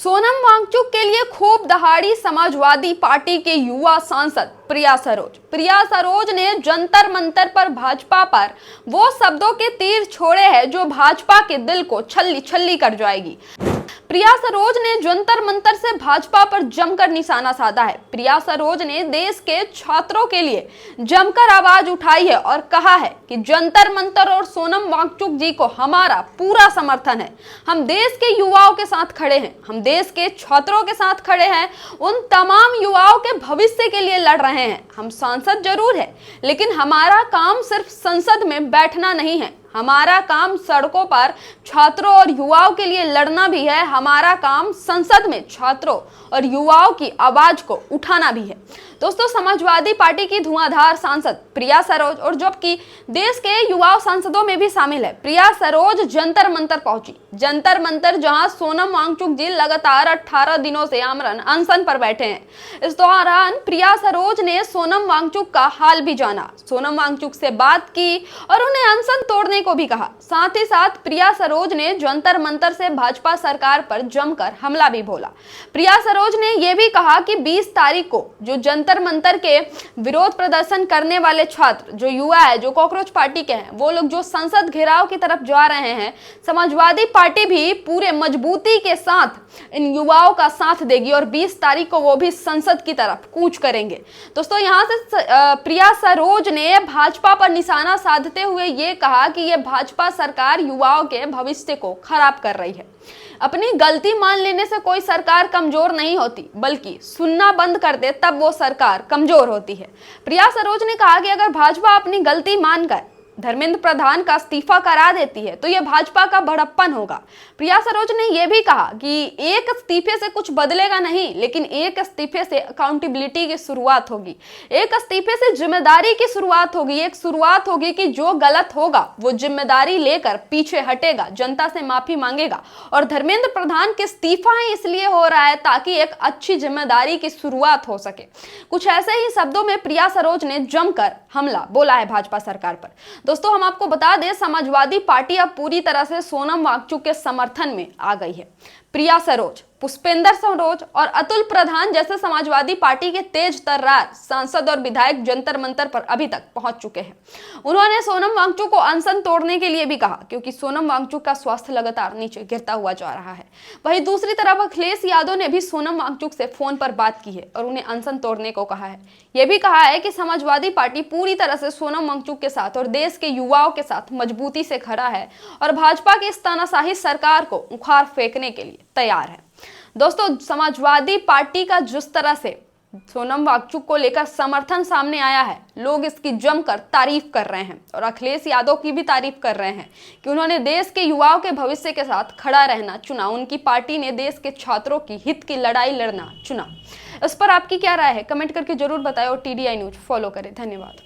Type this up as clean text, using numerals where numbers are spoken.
सोनम वांगचुक के लिए खूब दहाड़ी समाजवादी पार्टी के युवा सांसद प्रिया सरोज ने जंतर मंतर पर भाजपा पर वो शब्दों के तीर छोड़े हैं जो भाजपा के दिल को छल्ली छल्ली कर जाएगी। प्रिया सरोज ने जंतर मंतर से भाजपा पर जमकर निशाना साधा है। प्रिया सरोज ने देश के छात्रों के लिए जमकर आवाज उठाई है और कहा है कि जंतर मंतर और सोनम वांगचुक जी को हमारा पूरा समर्थन है। हम देश के युवाओं के साथ खड़े हैं, हम देश के छात्रों के साथ खड़े हैं, उन तमाम युवाओं के भविष्य के लिए लड़ रहे हैं। हम सांसद जरूर है, लेकिन हमारा काम सिर्फ संसद में बैठना नहीं है, हमारा काम सड़कों पर छात्रों और युवाओं के लिए लड़ना भी है। हमारा काम संसद में छात्रों और युवाओं की आवाज को उठाना भी है। दोस्तों, समाजवादी पार्टी की धुआंधार सांसद प्रिया सरोज और जबकि देश के युवा सांसदों में भी शामिल है, प्रिया सरोज जंतर मंतर पहुंची। जंतर मंतर जहां सोनम वांगचुक जी लगातार 18 दिनों से आमरण अनशन पर बैठे हैं। इस दौरान प्रिया सरोज ने सोनम वांगचुक का हाल भी जाना, सोनम वांगचुक से बात की और उन्हें अनशन तोड़ने को भी कहा। साथ ही साथ प्रिया सरोज ने जंतर मंतर से भाजपा सरकार पर जमकर हमला भी बोला। प्रिया सरोज ने यह भी कहा कि 20 तारीख को जो जंतर मंतर के विरोध प्रदर्शन करने वाले छात्र, जो युवा है, जो कॉकरोच पार्टी के हैं, वो लोग जो संसद घेराव की तरफ जा रहे हैं, समाजवादी पार्टी भी पूरे मजबूती के साथ इन युवाओं का साथ देगी और 20 तारीख को वो भी संसद की तरफ कूच करेंगे। दोस्तों, यहां से प्रिया सरोज ने भाजपा पर निशाना साधते हुए ये कहा कि ये भाजपा सरकार युवाओं के भविष्य को खराब कर रही है। अपनी गलती मान लेने से कोई सरकार कमजोर नहीं होती, बल्कि सुनना बंद कर दे तब वो सरकार कमजोर होती है। प्रिया सरोज ने कहा कि अगर भाजपा अपनी गलती मानकर धर्मेंद्र प्रधान का इस्तीफा करा देती है तो यह भाजपा का बड़प्पन होगा। प्रिया सरोज ने यह भी कहा कि एक इस्तीफे से कुछ बदलेगा नहीं, लेकिन एक इस्तीफे से अकाउंटेबिलिटी की शुरुआत होगी, एक इस्तीफे से जिम्मेदारी की शुरुआत होगी, एक शुरुआत होगी कि जो गलत होगा वो जिम्मेदारी लेकर पीछे हटेगा, जनता से माफी मांगेगा। और धर्मेंद्र प्रधान के इस्तीफा ही इसलिए हो रहा है ताकि एक अच्छी जिम्मेदारी की शुरुआत हो सके। कुछ ऐसे ही शब्दों में प्रिया सरोज ने जमकर हमला बोला है भाजपा सरकार पर। दोस्तों, हम आपको बता दें, समाजवादी पार्टी अब पूरी तरह से सोनम वांगचुक के समर्थन में आ गई है। प्रिया सरोज, पुष्पेंद्र सरोज और अतुल प्रधान जैसे समाजवादी पार्टी के तेज तर्रार सांसद और विधायक जंतर मंतर पर अभी तक पहुंच चुके हैं। उन्होंने सोनम वांगचुक को अनशन तोड़ने के लिए भी कहा, क्योंकि सोनम वांगचुक का स्वास्थ्य लगातार नीचे गिरता हुआ जा रहा है। वहीं दूसरी तरफ अखिलेश यादव ने भी सोनम वांगचुक से फोन पर बात की है और उन्हें अनशन तोड़ने को कहा है। यह भी कहा है कि समाजवादी पार्टी पूरी तरह से सोनम वांगचुक के साथ और देश के युवाओं के साथ मजबूती से खड़ा है और भाजपा की इस तानाशाही सरकार को उखाड़ फेंकने के लिए तैयार है। दोस्तों, समाजवादी पार्टी का जिस तरह से सोनम वांगचुक को लेकर समर्थन सामने आया है, लोग इसकी जमकर तारीफ कर रहे हैं और अखिलेश यादव की भी तारीफ कर रहे हैं कि उन्होंने देश के युवाओं के भविष्य के साथ खड़ा रहना चुना। उनकी पार्टी ने देश के छात्रों की हित की लड़ाई लड़ना चुना। इस पर आपकी क्या राय है? कमेंट करके जरूर बताएं और TDI न्यूज फॉलो करें। धन्यवाद।